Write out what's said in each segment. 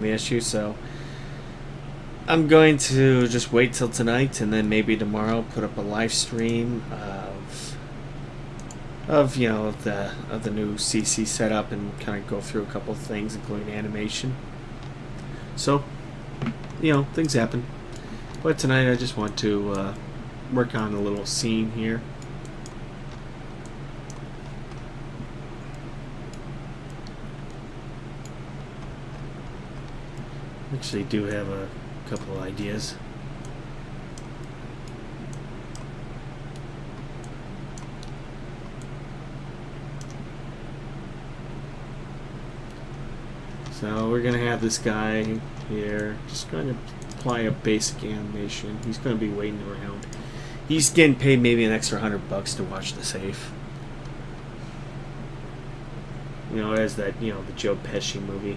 the issue, so I'm going to just wait till tonight and then maybe tomorrow put up a live stream of the new CC setup and kind of go through a couple of things, including animation. So, things happen. But tonight I just want to work on a little scene here. Actually do have a couple of ideas. So we're going to have this guy here, just going to apply a basic animation. He's going to be waiting around. He's getting paid maybe an extra $100 to watch the safe. As that, the Joe Pesci movie.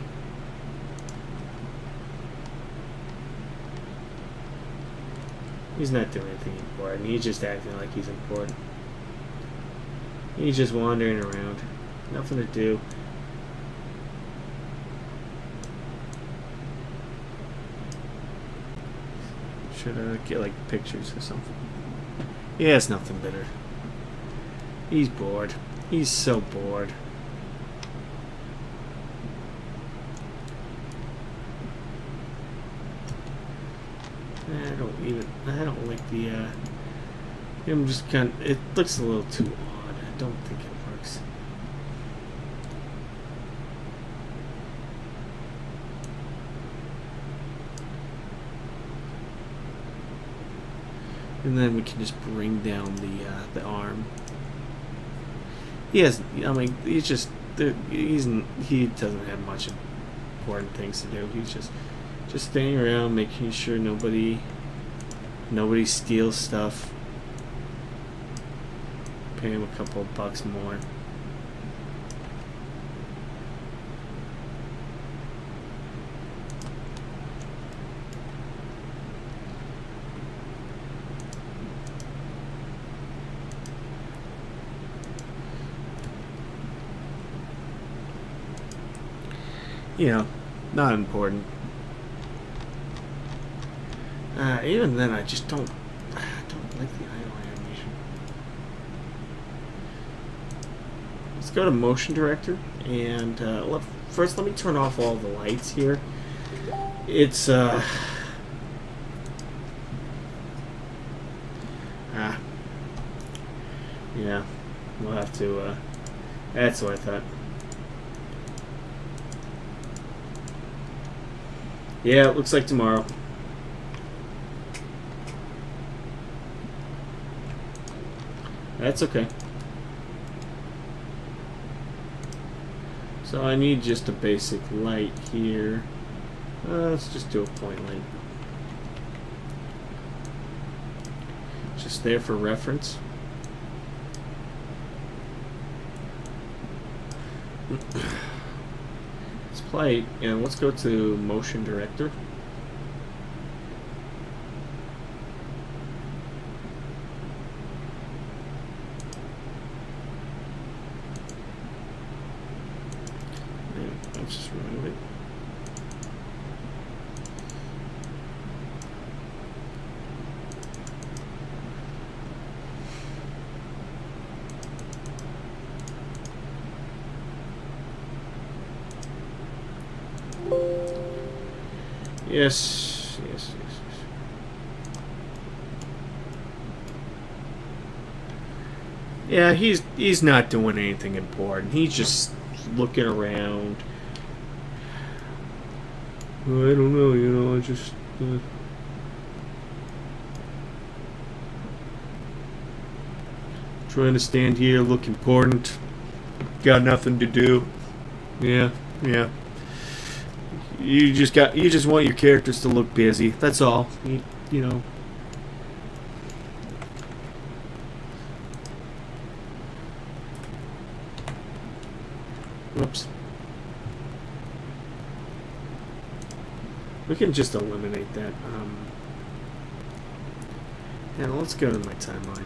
He's not doing anything important. He's just acting like he's important. He's just wandering around. Nothing to do. Should I get like pictures or something? He has nothing better. He's bored. He's so bored. I don't like the I'm just it looks a little too odd. I don't think it works. And then we can just bring down the arm. He doesn't have much important things to do. He's just staying around, making sure nobody steals stuff. Pay him a couple of bucks more. Not important. Even then, I just don't like the idle animation. Let's go to motion director, and first let me turn off all the lights here. It's yeah, we'll have to. That's what I thought. Yeah, it looks like tomorrow. That's okay. So I need just a basic light here. Let's just do a point light. Just there for reference. Let's play, and let's go to motion director. Let's just remove it. Yes. Yeah, he's not doing anything important. He's just looking around. I don't know, I just trying to stand here, look important. Got nothing to do. Yeah. You just want your characters to look busy. That's all. You know. Whoops. We can just eliminate that. And let's go to my timeline.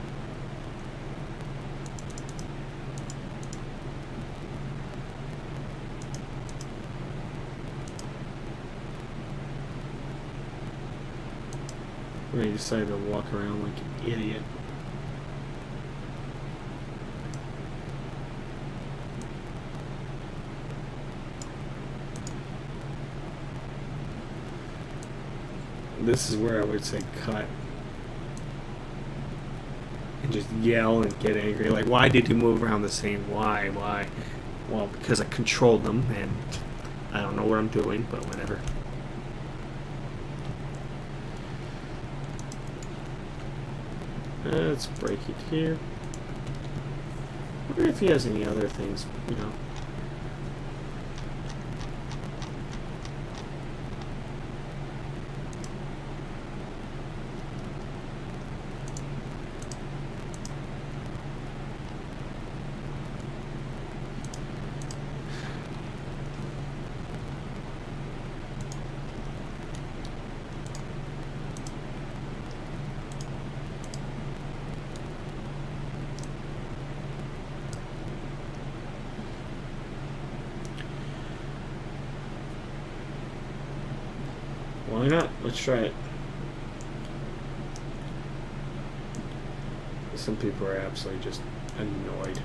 And he decided to walk around like an idiot. This is where I would say cut. And just yell and get angry. Like, why did you move around the same? Why? Why? Well, because I controlled them, and I don't know what I'm doing, but whatever. Let's break it here. I wonder if he has any other things, you know. Why not? Let's try it. Some people are absolutely just annoyed.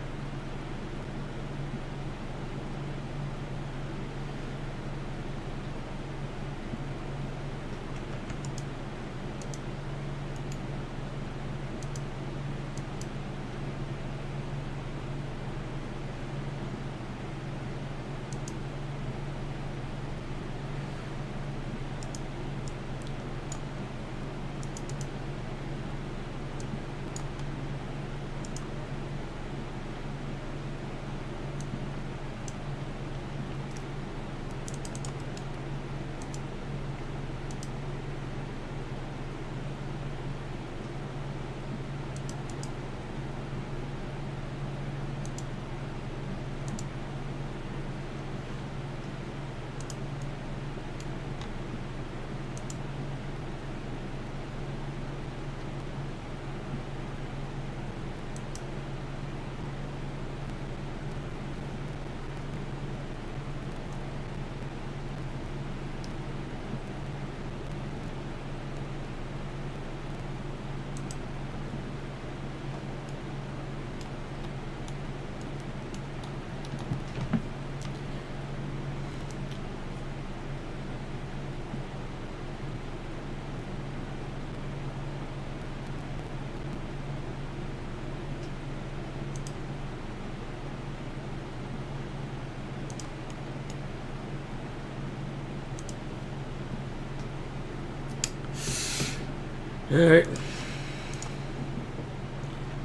Alright.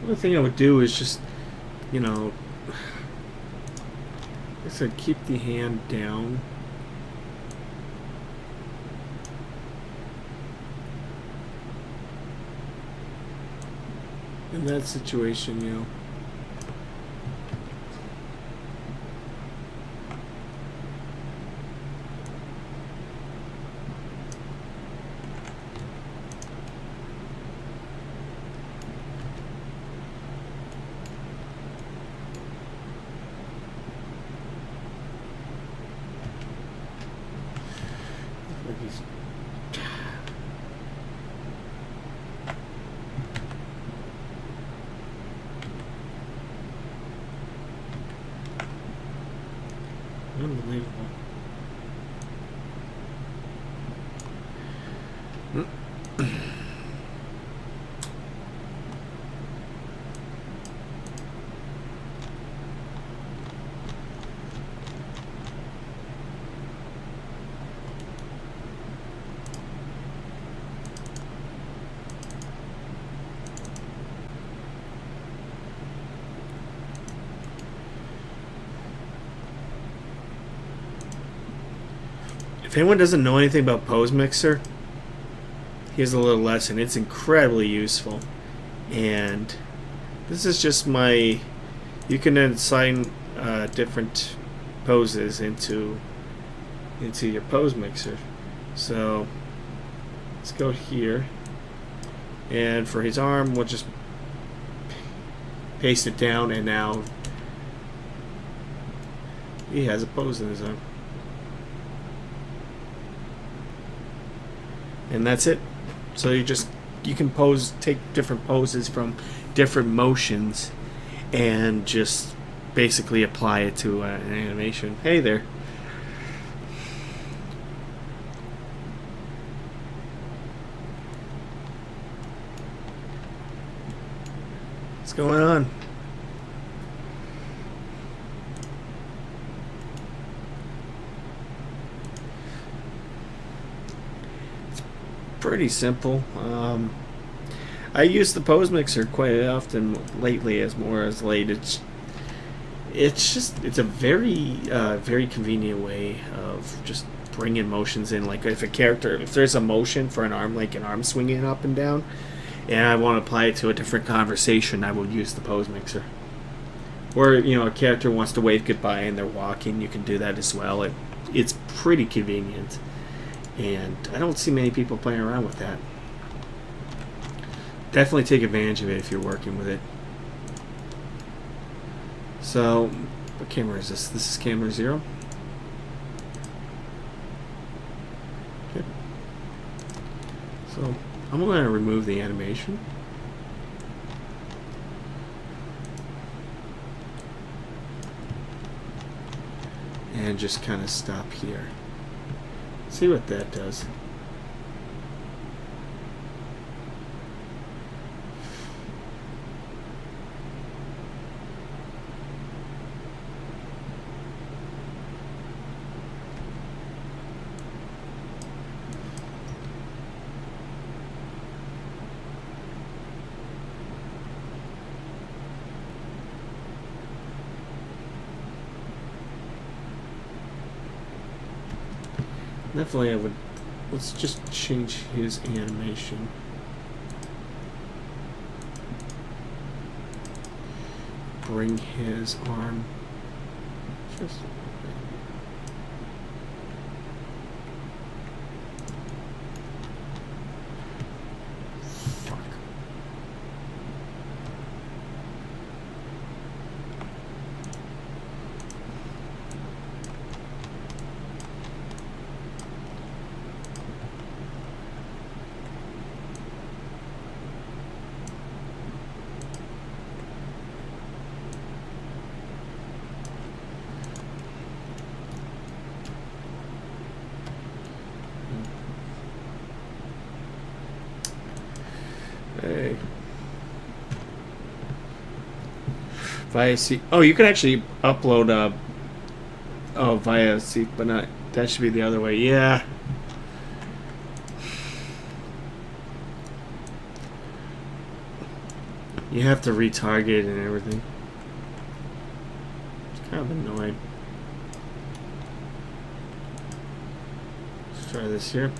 One thing I would do is just, you know, I guess I'd keep the hand down. In that situation, you know. Unbelievable. If anyone doesn't know anything about Pose Mixer, here's a little lesson. It's incredibly useful. And this is just my... You can assign different poses into your Pose Mixer. So, let's go here. And for his arm, we'll just paste it down, and now he has a pose in his arm. And that's it. So you just you can take different poses from different motions, and just basically apply it to an animation. Hey there. What's going on? It's pretty simple. I use the pose mixer quite often lately, as more as late. It's a very convenient way of just bringing motions in. Like if there's a motion for an arm, like an arm swinging up and down, and I want to apply it to a different conversation, I will use the pose mixer. Or a character wants to wave goodbye and they're walking, you can do that as well. It's pretty convenient, and I don't see many people playing around with that. Definitely take advantage of it if you're working with it. So, what camera is this? This is camera 0. Okay. So, I'm going to remove the animation. And just kind of stop here. See what that does. Definitely, let's just change his animation. Bring his arm just via C. Oh, you can actually upload via C, but not. That should be the other way. Yeah. You have to retarget and everything. It's kind of annoying. Let's try this here.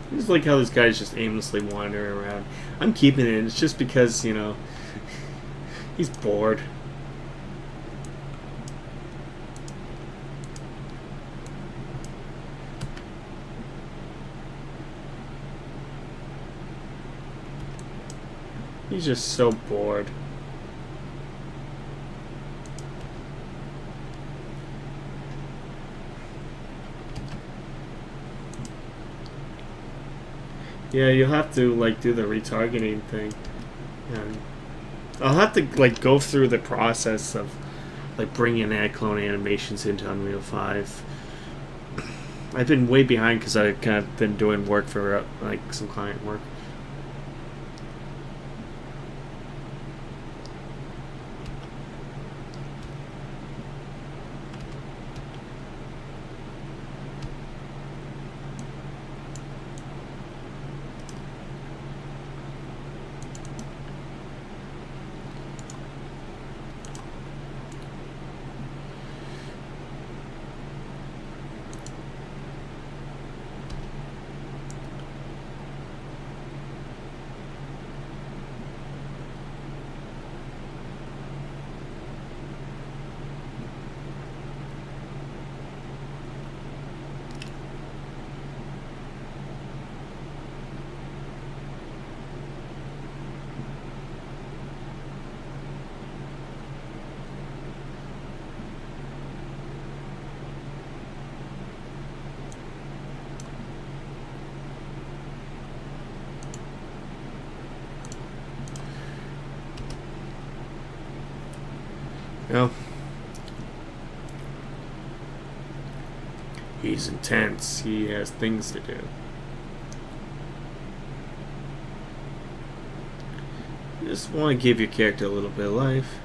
I just like how this guy's just aimlessly wandering around. I'm keeping it. It's just because, he's bored. He's just so bored. Yeah, you'll have to do the retargeting thing, and I'll have to go through the process of bringing ad clone animations into Unreal 5. I've been way behind because I've kind of been doing work for some client work. know, he's intense. He has things to do. You just want to give your character a little bit of life.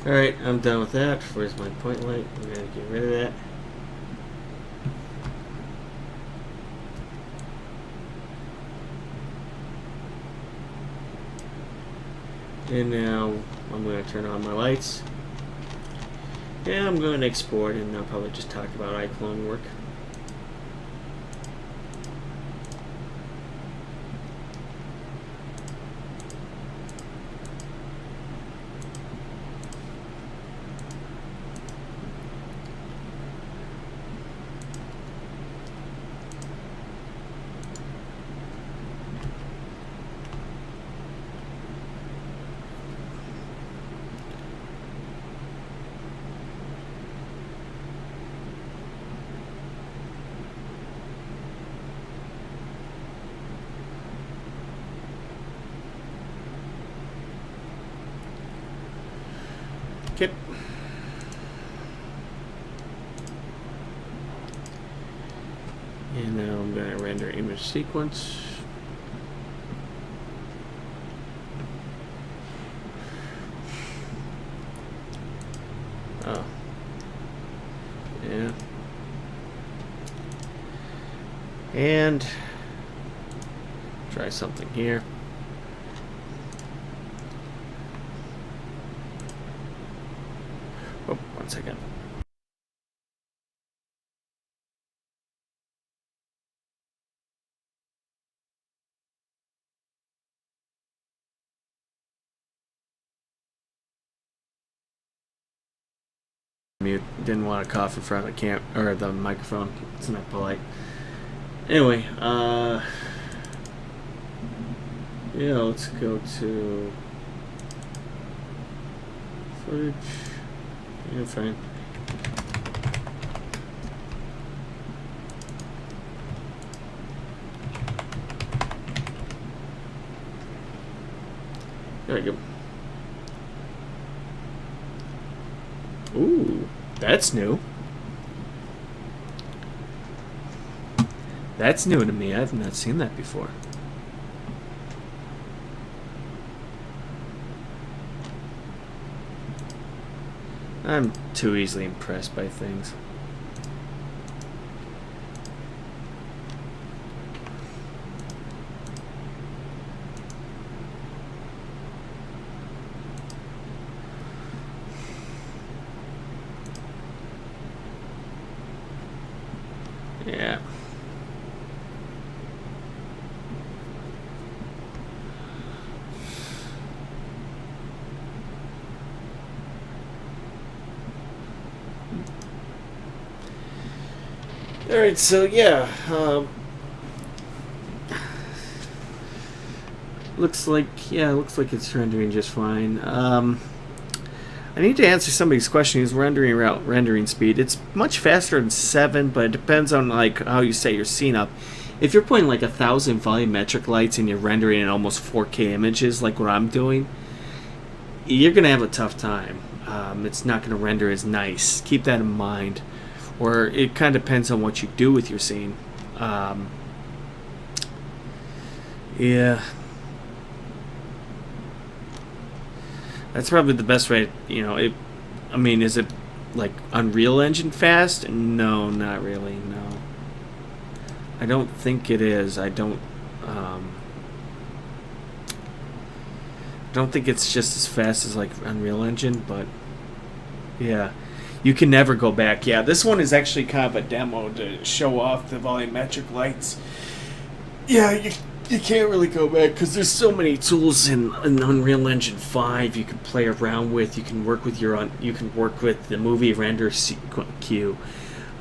Alright, I'm done with that. Where's my point light? I'm going to get rid of that. And now I'm going to turn on my lights. And I'm going to export, and I'll probably just talk about iClone work. Okay. And now I'm going to render image sequence. Oh. Yeah. And try something here. Oh, 1 second. Mute. Didn't want to cough in front of the the microphone. It's not polite. Anyway, yeah, let's go to footage. Yeah, fine. There we go. Ooh, that's new. That's new to me. I've not seen that before. I'm too easily impressed by things. Yeah. Alright, so yeah, looks like it's rendering just fine. I need to answer somebody's question. Is rendering speed? It's much faster than 7, but it depends on like how you set your scene up. If you're putting like 1,000 volumetric lights and you're rendering in almost 4K images, like what I'm doing, you're gonna have a tough time. It's not gonna render as nice. Keep that in mind. Or it kind of depends on what you do with your scene. Yeah. That's probably the best way, you know, I mean, is it like Unreal Engine fast? No, not really, no. I don't think it is. I don't think it's just as fast as like Unreal Engine, but yeah. You can never go back. Yeah, this one is actually kind of a demo to show off the volumetric lights. Yeah, you can't really go back because there's so many tools in Unreal Engine 5 you can play around with. You can work with the movie render queue.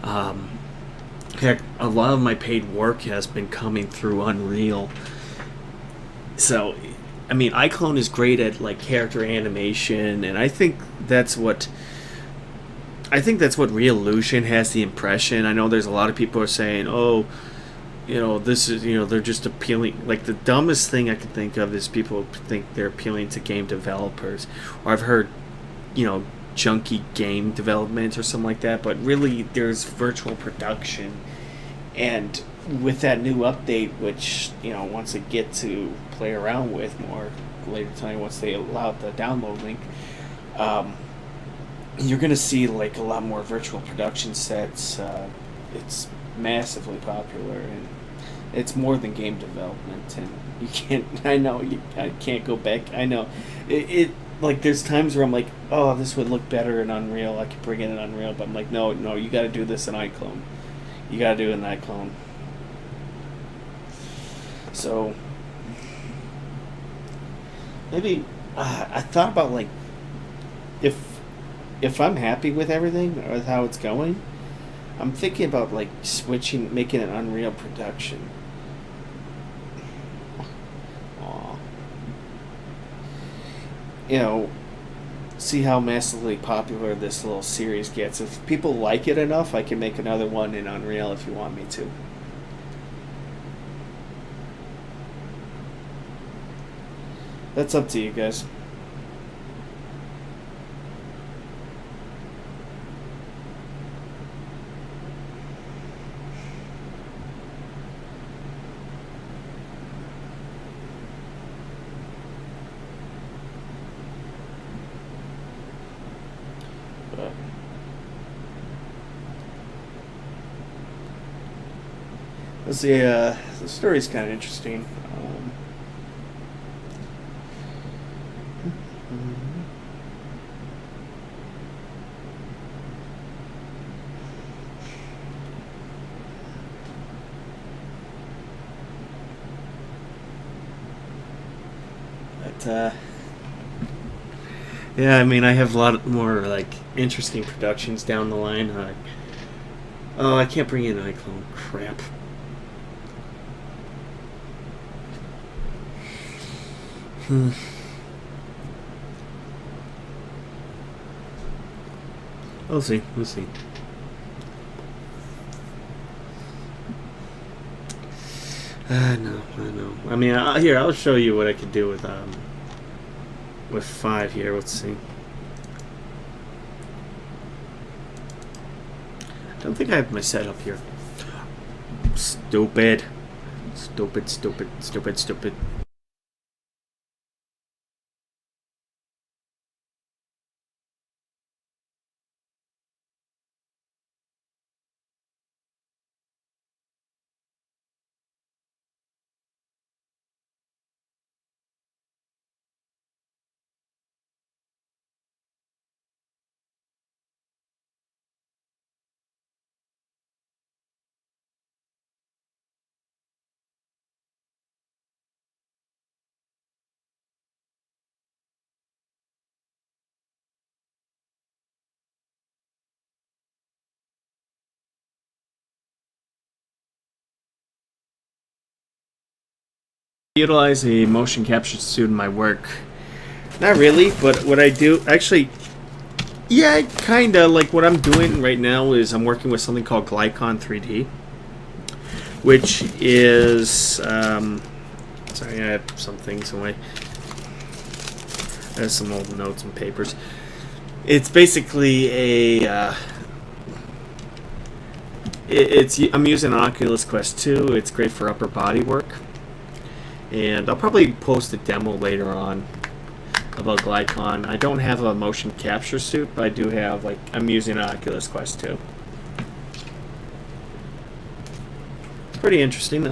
Heck, a lot of my paid work has been coming through Unreal. So, I mean, iClone is great at like character animation, and I think that's what I think that's what Reallusion has the impression. I know there's a lot of people are saying, oh, this is, they're just appealing. Like, the dumbest thing I can think of is people think they're appealing to game developers. Or I've heard, junky game development or something like that. But really, there's virtual production. And with that new update, which, once they get to play around with more later tonight, once they allow the download link, you're going to see, like, a lot more virtual production sets. It's massively popular, and it's more than game development, and you can't, I can't go back. I know it like, there's times where I'm like, oh, this would look better in Unreal, I could bring it in Unreal, but I'm like, no, you got to do this in iClone. You got to do it in iClone. So maybe I thought about, like, if I'm happy with everything or with how it's going, I'm thinking about, like, making an Unreal production. Aw. See how massively popular this little series gets. If people like it enough, I can make another one in Unreal if you want me to. That's up to you guys. Let's see, the story's kind of interesting. Yeah, I mean, I have a lot more, like, interesting productions down the line. Oh, I can't bring in iClone. Crap. We'll see. I know. I mean, here, I'll show you what I could do with 5 here. Let's see. I don't think I have my setup here. Stupid. Utilize a motion capture suit in my work. Not really, but what I do, actually, yeah, kinda. Like, what I'm doing right now is I'm working with something called Glycon 3D, which is, sorry, I have some things in my, I have some old notes and papers. It's basically a, I'm using an Oculus Quest 2. It's great for upper body work. And I'll probably post a demo later on about Glycon. I don't have a motion capture suit, but I do have, like, I'm using an Oculus Quest 2. It's pretty interesting.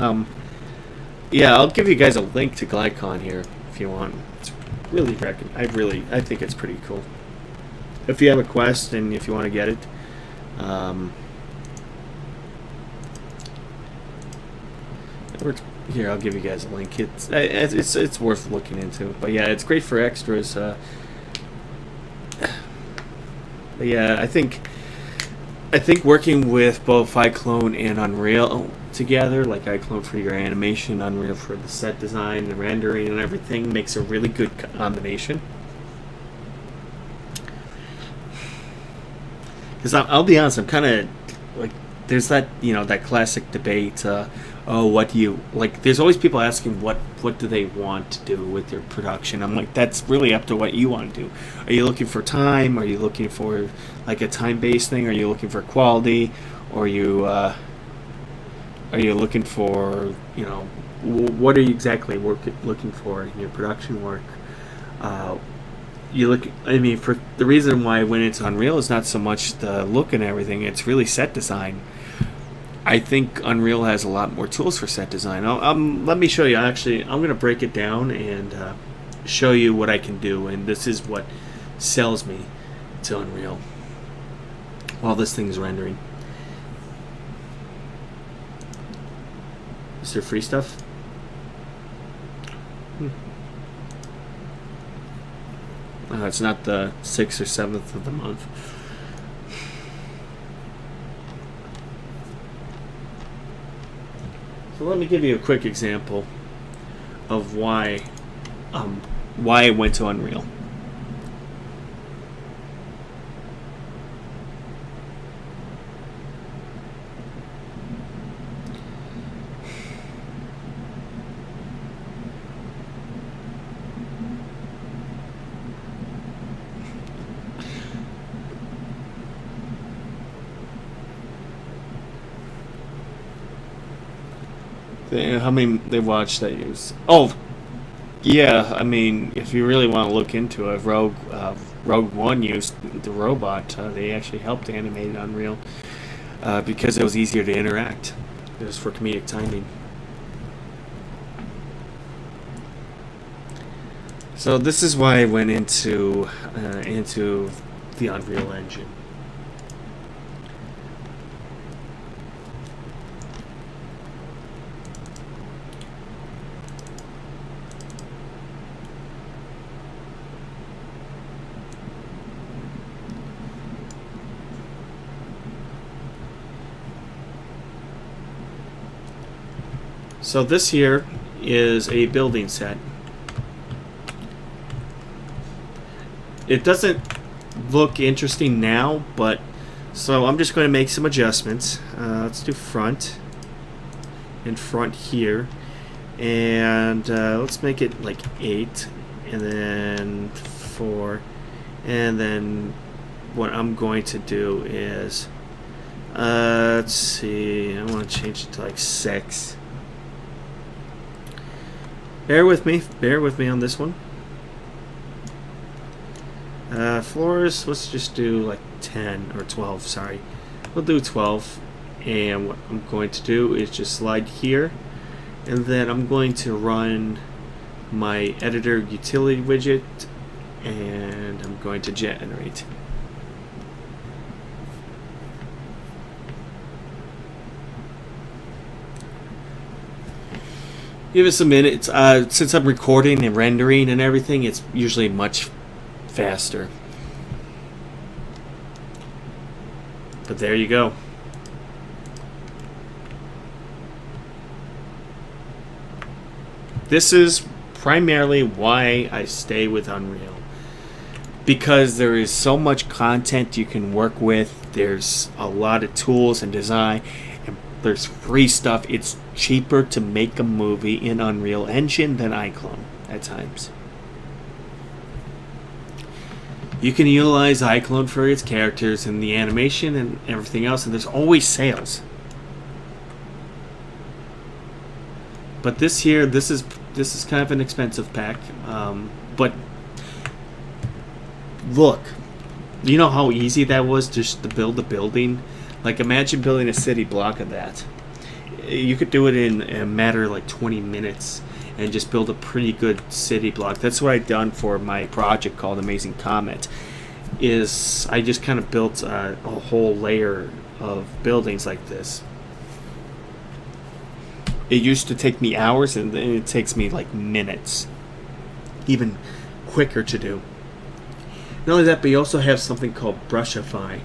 Yeah, I'll give you guys a link to Glycon here if you want. It's really I think it's pretty cool. If you have a Quest and if you want to get it, here, I'll give you guys a link. It's worth looking into. But yeah, it's great for extras. But yeah, I think working with both iClone and Unreal together, like iClone for your animation, Unreal for the set design, the rendering, and everything, makes a really good combination. Because I'll be honest, I'm kind of like, there's that, that classic debate. Oh, what do you like? There's always people asking what do they want to do with their production. I'm like, that's really up to what you want to do. Are you looking for time? Are you looking for like a time-based thing? Are you looking for quality? Or are you looking for, what are you exactly looking for in your production work? For the reason why I went into Unreal is not so much the look and everything, it's really set design. I think Unreal has a lot more tools for set design. Let me show you. Actually, I'm going to break it down and show you what I can do, and this is what sells me to Unreal while this thing's rendering. Is there free stuff? It's not the 6th or 7th of the month. So let me give you a quick example of why I went to Unreal. How many they watched that use? Oh, yeah. I mean, if you really want to look into it, Rogue One used the robot. They actually helped animate it Unreal because it was easier to interact. It was for comedic timing. So this is why I went into the Unreal Engine. So this here is a building set. It doesn't look interesting now, but so I'm just going to make some adjustments. Let's do front and front here, and let's make it like 8 and then 4, and then what I'm going to do is let's see, I want to change it to like 6. Bear with me on this one. Floors, let's just do like 10 or 12, sorry. We'll do 12, and what I'm going to do is just slide here, and then I'm going to run my editor utility widget, and I'm going to generate. Give us a minute. Since I'm recording and rendering and everything, it's usually much faster. But there you go. This is primarily why I stay with Unreal. Because there is so much content you can work with. There's a lot of tools and design. And there's free stuff. It's cheaper to make a movie in Unreal Engine than iClone at times. You can utilize iClone for its characters and the animation and everything else, and there's always sales. But this here, this is kind of an expensive pack. But look, you know how easy that was just to build a building? Like imagine building a city block of that. You could do it in a matter of like 20 minutes and just build a pretty good city block. That's what I've done for my project called Amazing Comet. Is I just kind of built a whole layer of buildings like this. It used to take me hours, and then it takes me like minutes, even quicker to do. Not only that, but you also have something called Brushify,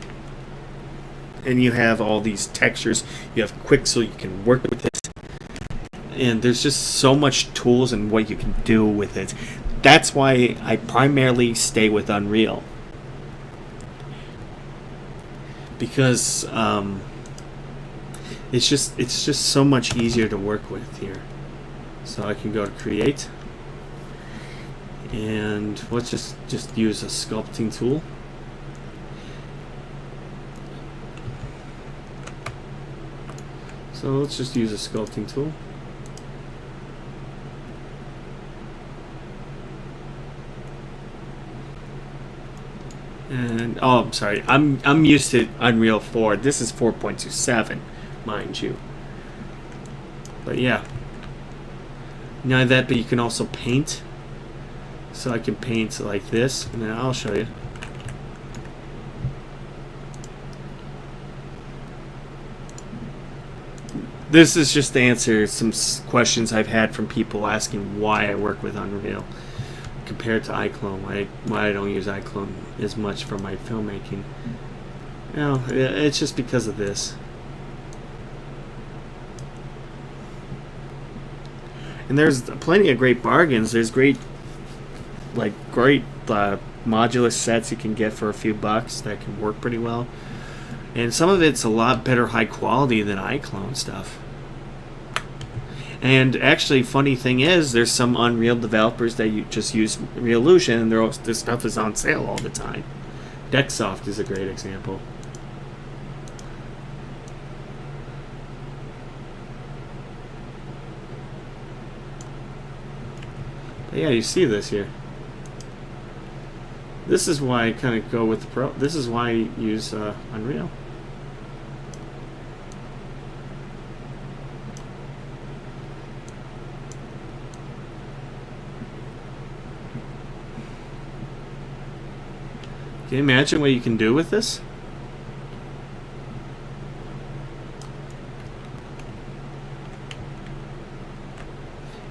and you have all these textures. You have Quixel, you can work with it. And there's just so much tools and what you can do with it. That's why I primarily stay with Unreal. because it's just so much easier to work with here. So I can go to create, and let's just use a sculpting tool. So let's just use a sculpting tool. And oh, I'm sorry. I'm used to Unreal 4. This is 4.27, mind you. But yeah. Not that, but you can also paint. So I can paint like this, and then I'll show you. This is just to answer some questions I've had from people asking why I work with Unreal compared to iClone. Why I don't use iClone as much for my filmmaking. You know, it's just because of this. And there's plenty of great bargains. There's great modular sets you can get for a few bucks that can work pretty well. And some of it's a lot better high quality than iClone stuff. And actually, funny thing is, there's some Unreal developers that just use Reallusion, and their stuff is on sale all the time. Dexsoft is a great example. But yeah, you see this here. This is why I kind of go with the Pro. This is why I use Unreal. Can you imagine what you can do with this?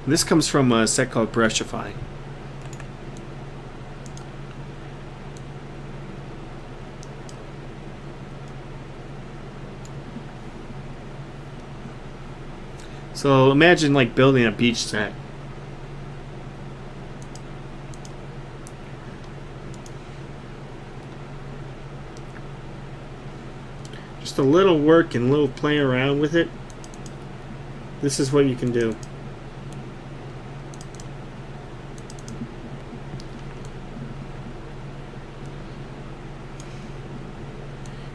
And this comes from a set called Brushify. So imagine like building a beach set. Just a little work and a little playing around with it. This is what you can do.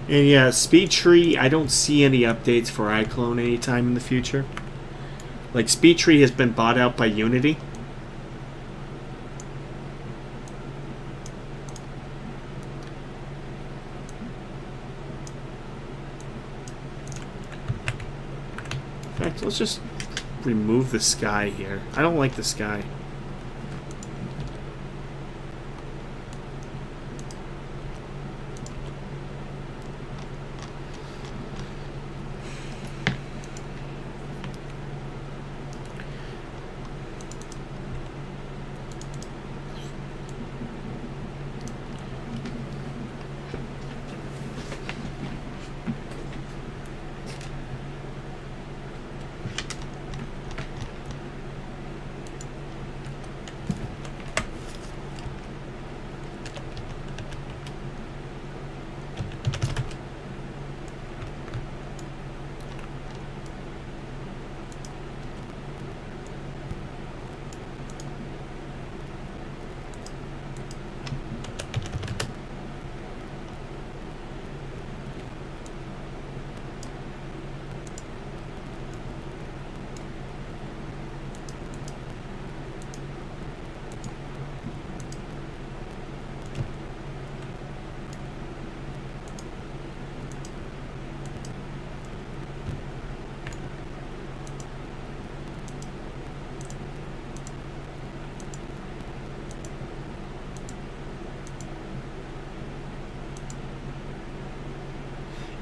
And yeah, SpeedTree, I don't see any updates for iClone anytime in the future. Like, SpeedTree has been bought out by Unity. In fact, let's just remove the sky here. I don't like the sky.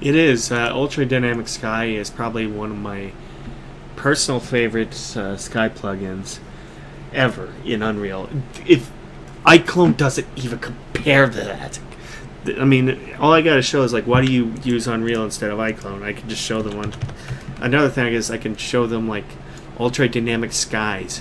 It is. Ultra Dynamic Sky is probably one of my personal favorite Sky plugins ever in Unreal. If iClone doesn't even compare to that. I mean, all I gotta show is like, why do you use Unreal instead of iClone? I can just show them one. Another thing is I can show them like Ultra Dynamic Skies.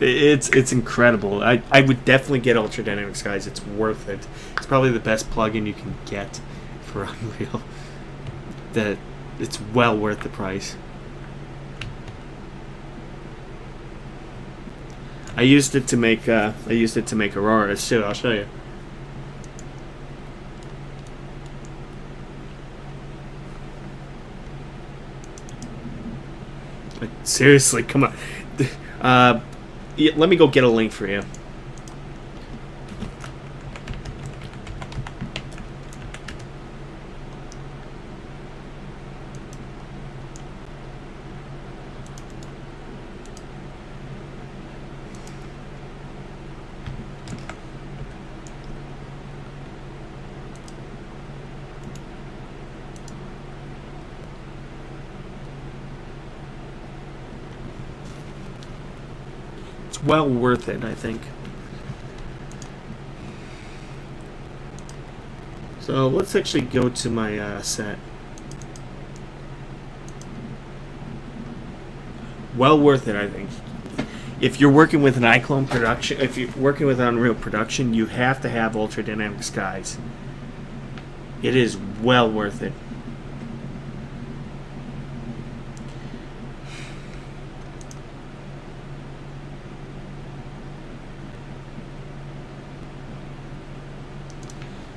It's incredible. I would definitely get Ultra Dynamic Skies. It's worth it. It's probably the best plugin you can get for Unreal. That it's well worth the price. I used it to make Aurora. Shit, I'll show you. Like, seriously, come on. Yeah, let me go get a link for you. Well worth it, I think. So let's actually go to my set. Well worth it, I think. If you're working with an iClone production, if you're working with Unreal production, you have to have Ultra Dynamic Skies. It is well worth it.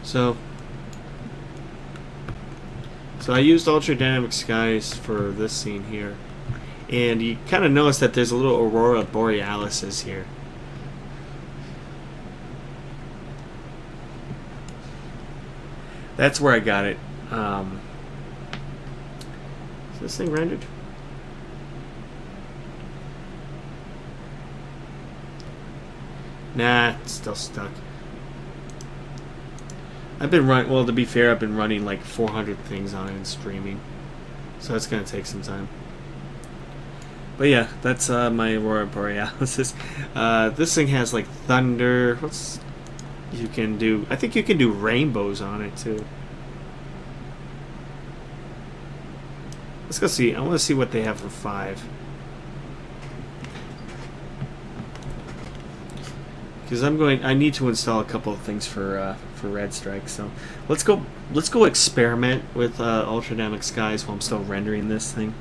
So I used Ultra Dynamic Skies for this scene here, and you kind of notice that there's a little Aurora Borealis here. That's where I got it. Is this thing rendered? Nah, it's still stuck. I've been running, well, to be fair, I've been running like 400 things on it and streaming. So it's going to take some time. But yeah, that's my Aurora Borealis. This thing has like thunder. What's you can do? I think you can do rainbows on it too. Let's go see. I want to see what they have for 5. Because I need to install a couple of things for Red Strike. So let's go experiment with Ultra Dynamic Skies while I'm still rendering this thing.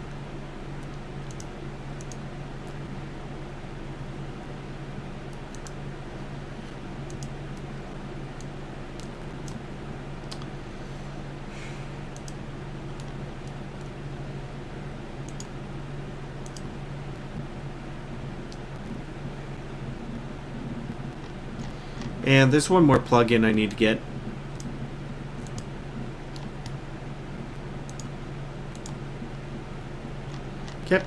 And there's one more plugin I need to get. Okay.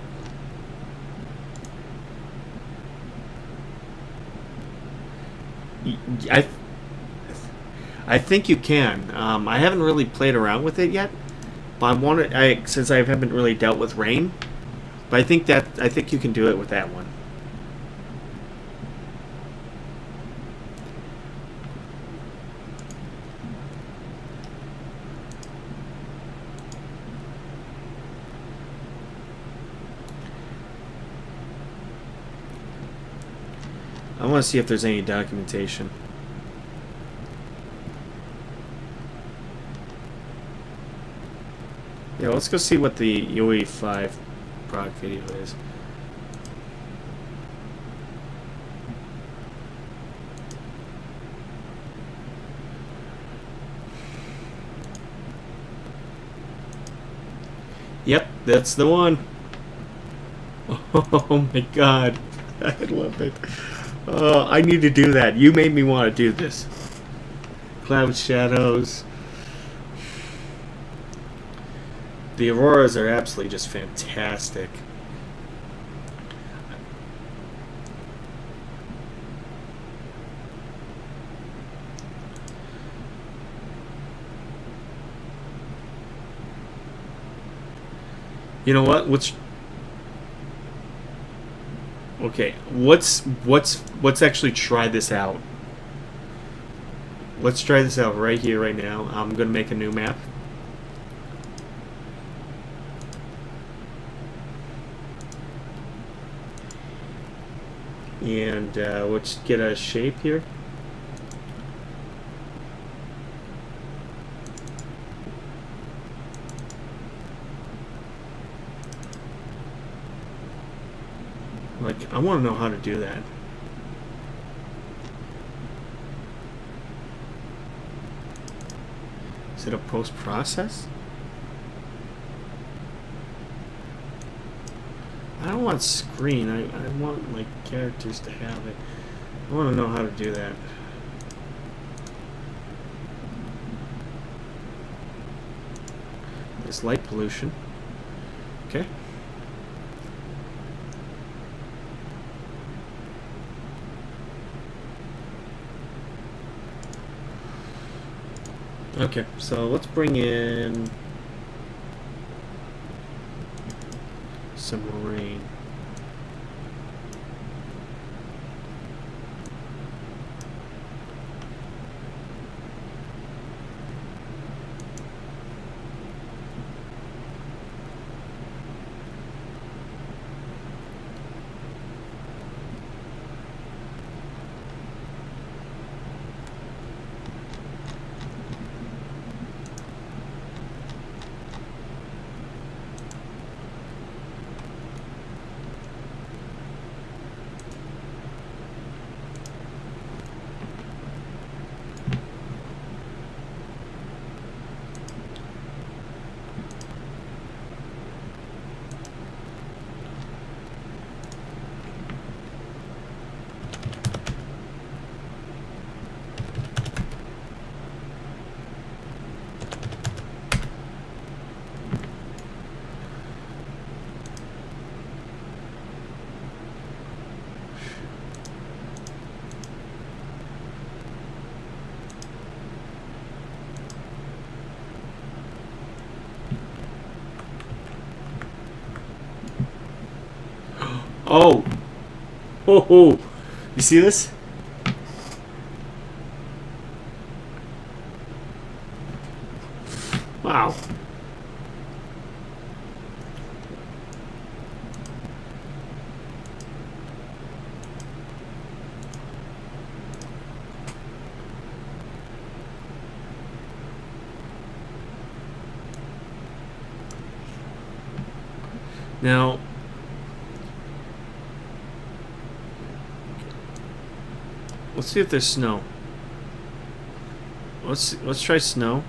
I think you can. I haven't really played around with it yet, but since I haven't really dealt with rain, but I think you can do it with that one. I want to see if there's any documentation. Yeah, let's go see what the UE5 product video is. Yep, that's the one. Oh my god. I love it. I need to do that. You made me want to do this. Cloud shadows. The auroras are absolutely just fantastic. You know what? Okay, let's actually try this out. Let's try this out right here, right now. I'm gonna make a new map. And let's get a shape here. Like, I want to know how to do that. Is it a post-process? I don't want screen. I want my characters to have it. I want to know how to do that. There's light pollution. Okay. Okay, so let's bring in some rain. Oh! Ho ho! You see this? Wow. Now, let's see if there's snow. Let's try snow.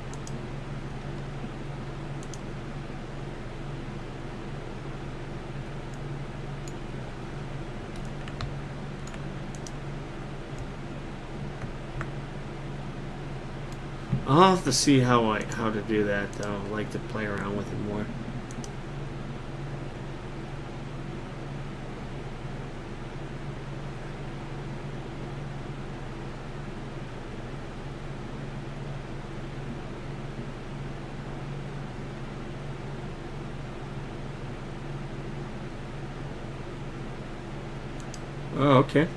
I'll have to see how to do that though. I'd like to play around with it more. Oh, okay.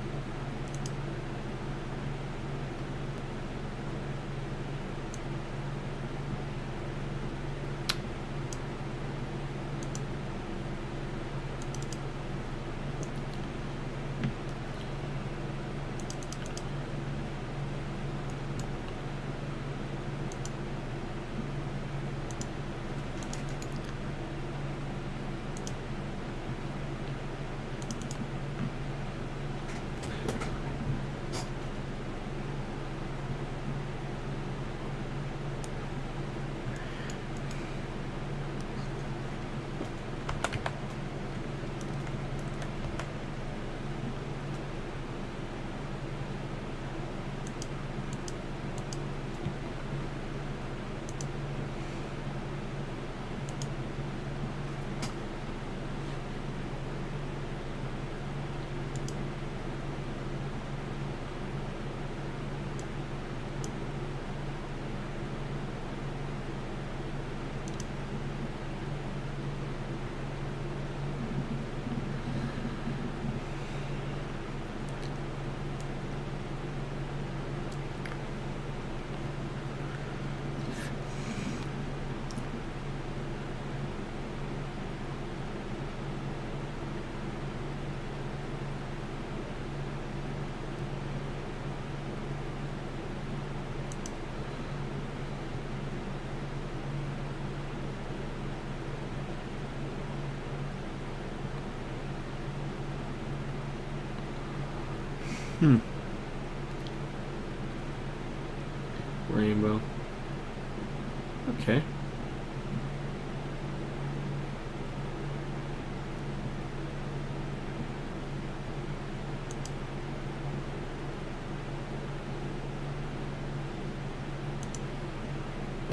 Rainbow. Okay.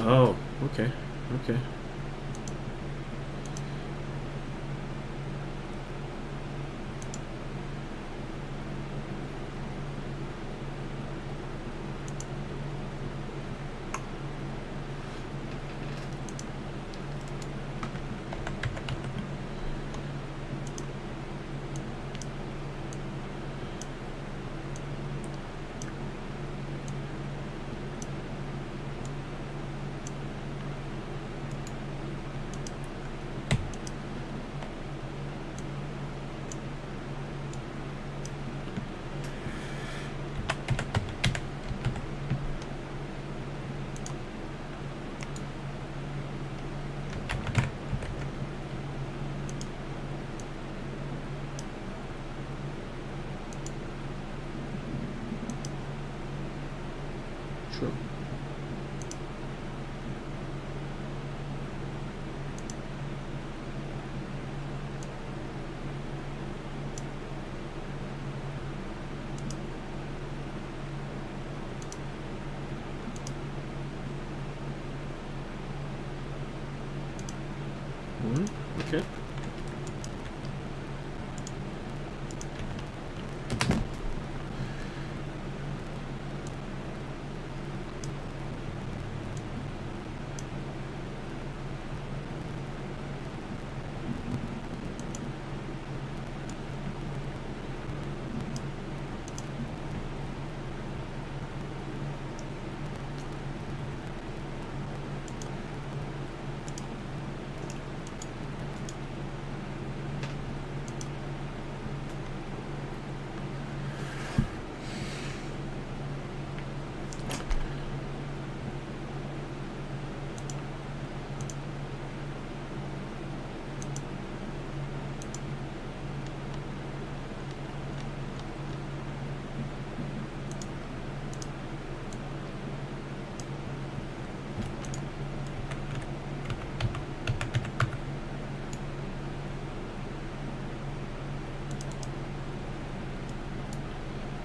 Oh, okay. Okay. True. Okay.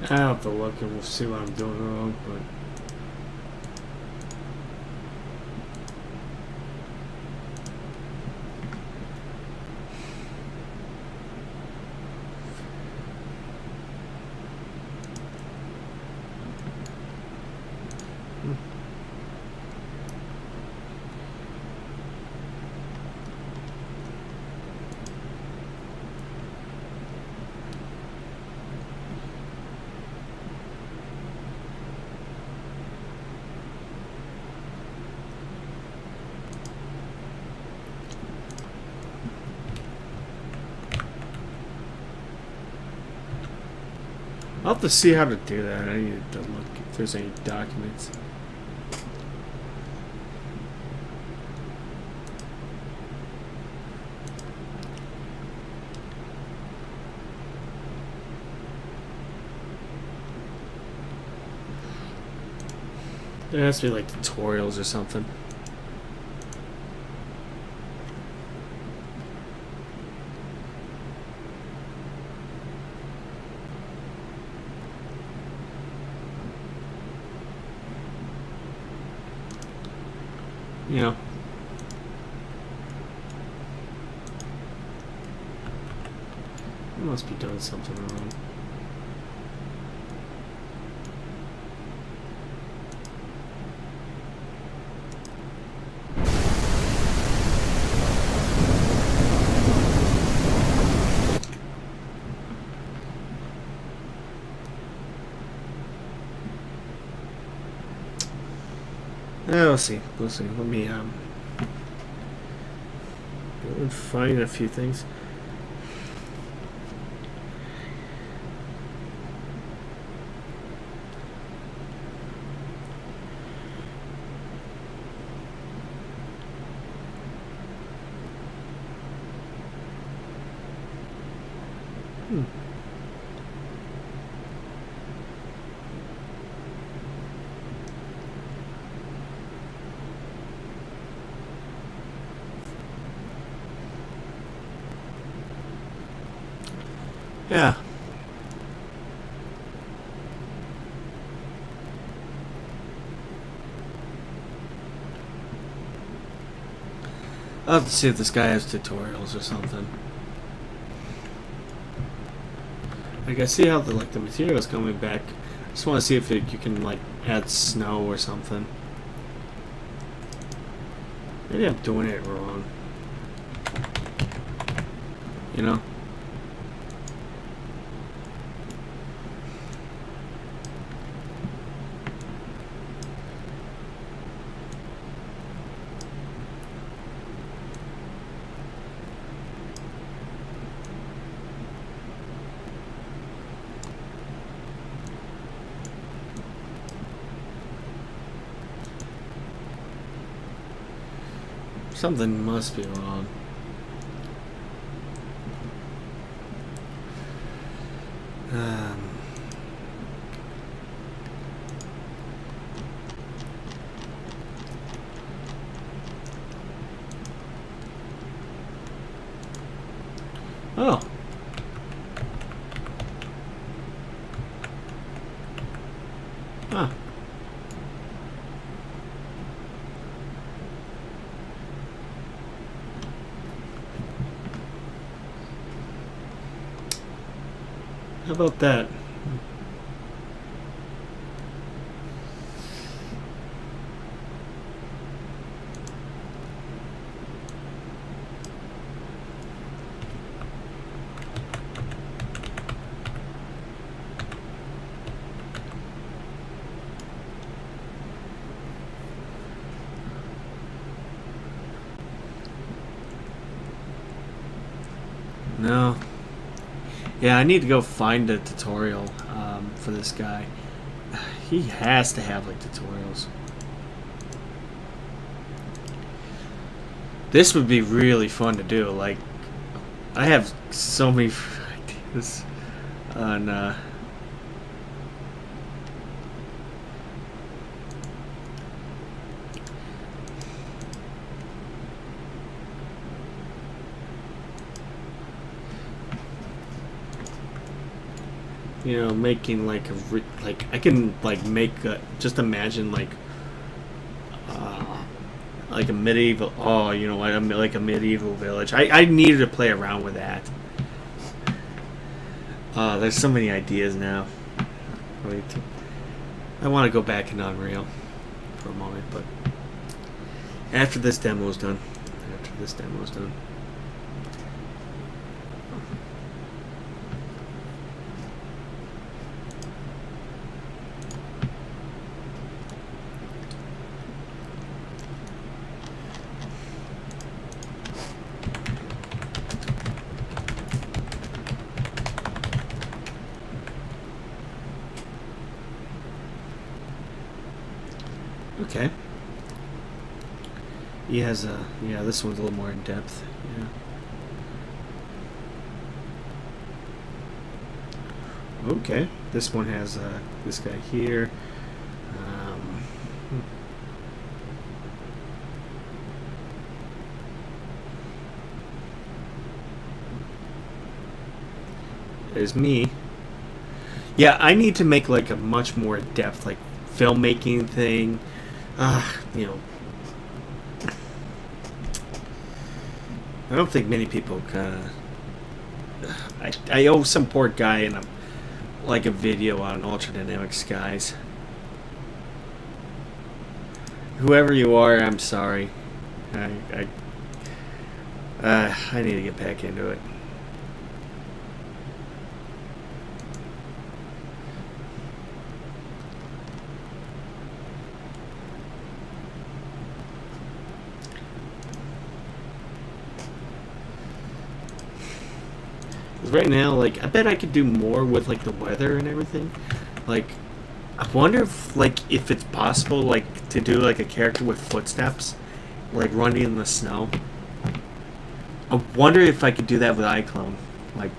I'll have to look and we'll see what I'm doing wrong, but I'll have to see how to do that. I need to look if there's any documents. There has to be like tutorials or something. You know. I must be doing something wrong. We'll see. We'll see. Let me go and find a few things. Yeah. I'll have to see if this guy has tutorials or something. Like, I see how the material is coming back. I just want to see if you can like add snow or something. Maybe I'm doing it wrong. You know? Something must be wrong. Oh. Huh. How about that? No. Yeah, I need to go find a tutorial for this guy. He has to have like tutorials. This would be really fun to do. Like, I have so many ideas on you know, making like I can like make just imagine like a medieval, oh, you know what, like a medieval village. I needed to play around with that. There's so many ideas now. Wait, I want to go back in Unreal for a moment, but after this demo is done. Okay. He has a, yeah, this one's a little more in depth. Yeah. Okay. This one has this guy here. There's me. Yeah, I need to make like a much more depth, like filmmaking thing. You know, I don't think many people kind of. I owe some poor guy in a video on ultra dynamic skies. Whoever you are, I'm sorry. I need to get back into it. Right now, like, I bet I could do more with like the weather and everything. Like, I wonder if it's possible like to do like a character with footsteps, like running in the snow. I wonder if I could do that with iClone. Like,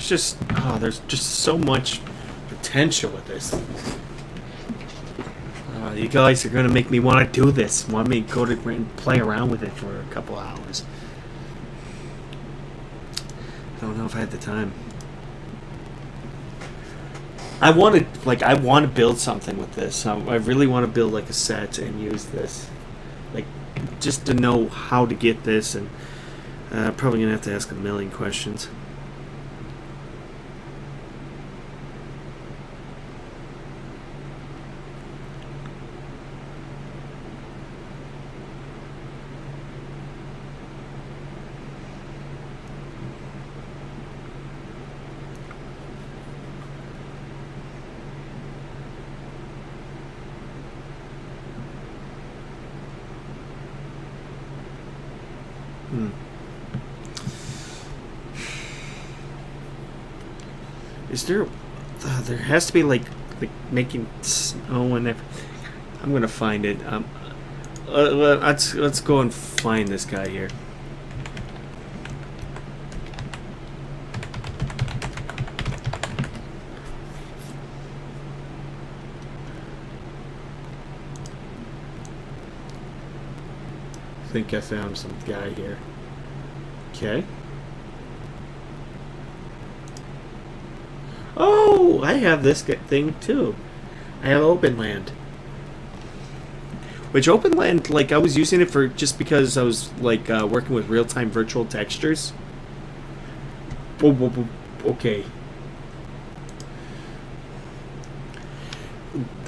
there's just so much potential with this. You guys are gonna make me want to do this. Want me to go to and play around with it for a couple hours. I don't know if I had the time. I want to build something with this. I really want to build like a set and use this, like just to know how to get this, and probably gonna have to ask a million questions. Is there? There has to be like making snow and everything. I'm gonna find it. Let's go and find this guy here. I think I found some guy here. Okay. Oh, I have this thing too. I have OpenLand. Which OpenLand, like, I was using it for just because I was like working with real-time virtual textures. Okay.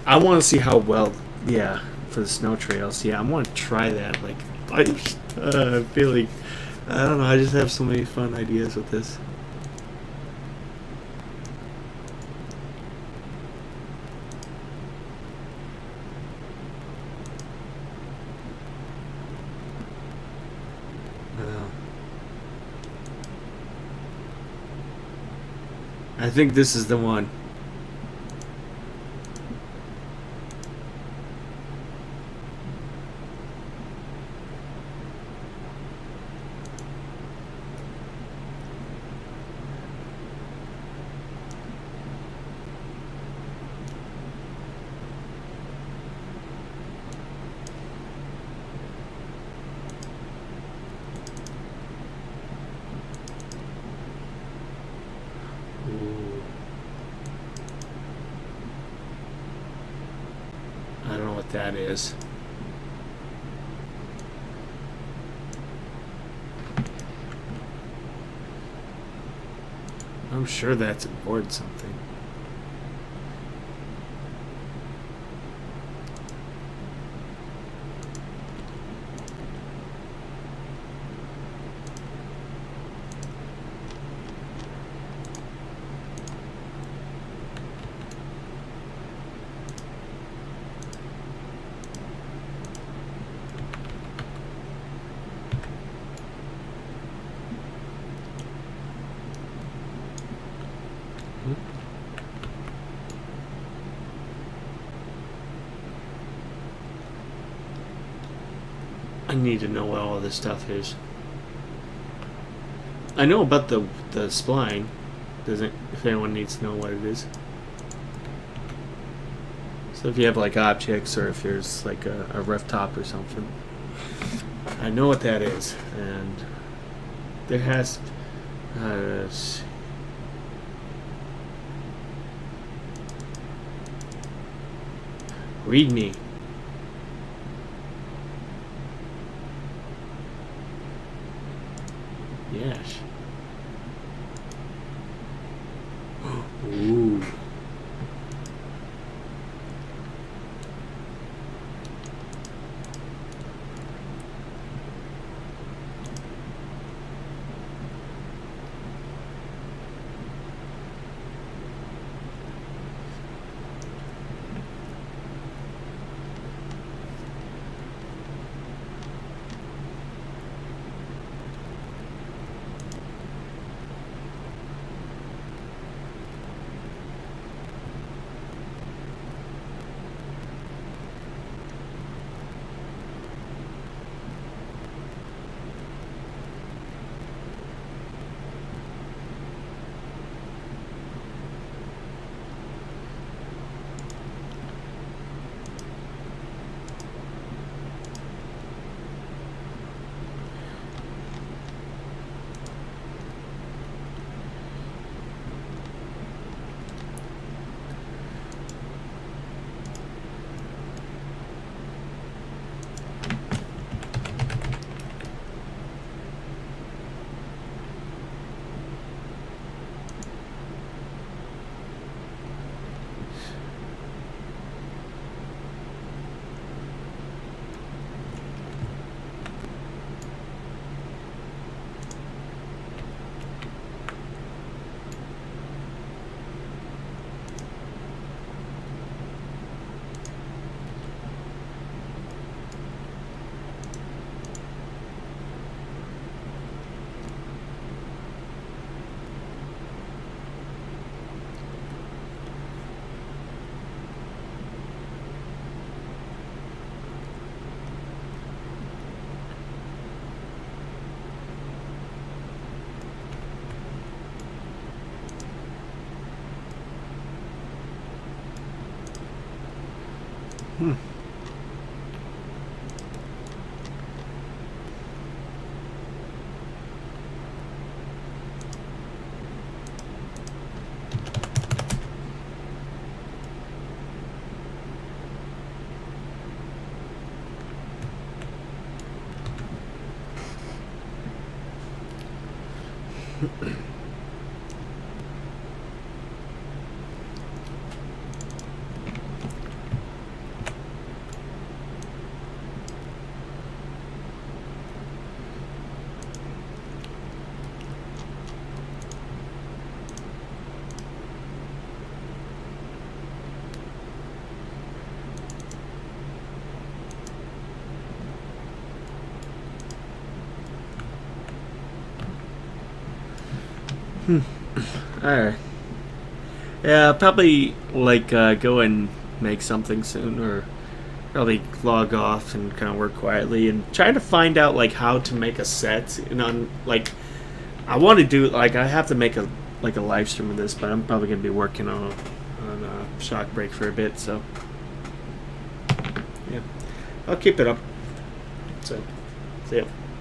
I want to see how well, yeah, for the snow trails. Yeah, I want to try that. Like, I feel like, I don't know, I just have so many fun ideas with this. I think this is the one. I don't know what that is. I'm sure that's important something. I need to know what all this stuff is. I know about the spline. Doesn't, if anyone needs to know what it is. So if you have like objects, or if there's like a roof top or something, I know what that is. And there has read me. Yes. Ooh. Alright. Yeah, I'll probably like go and make something soon, or probably log off and kind of work quietly and try to find out like how to make a set. And on like, I want to do like I have to make a live stream of this, but I'm probably gonna be working on Shockbreak for a bit. So yeah, I'll keep it up. So see ya.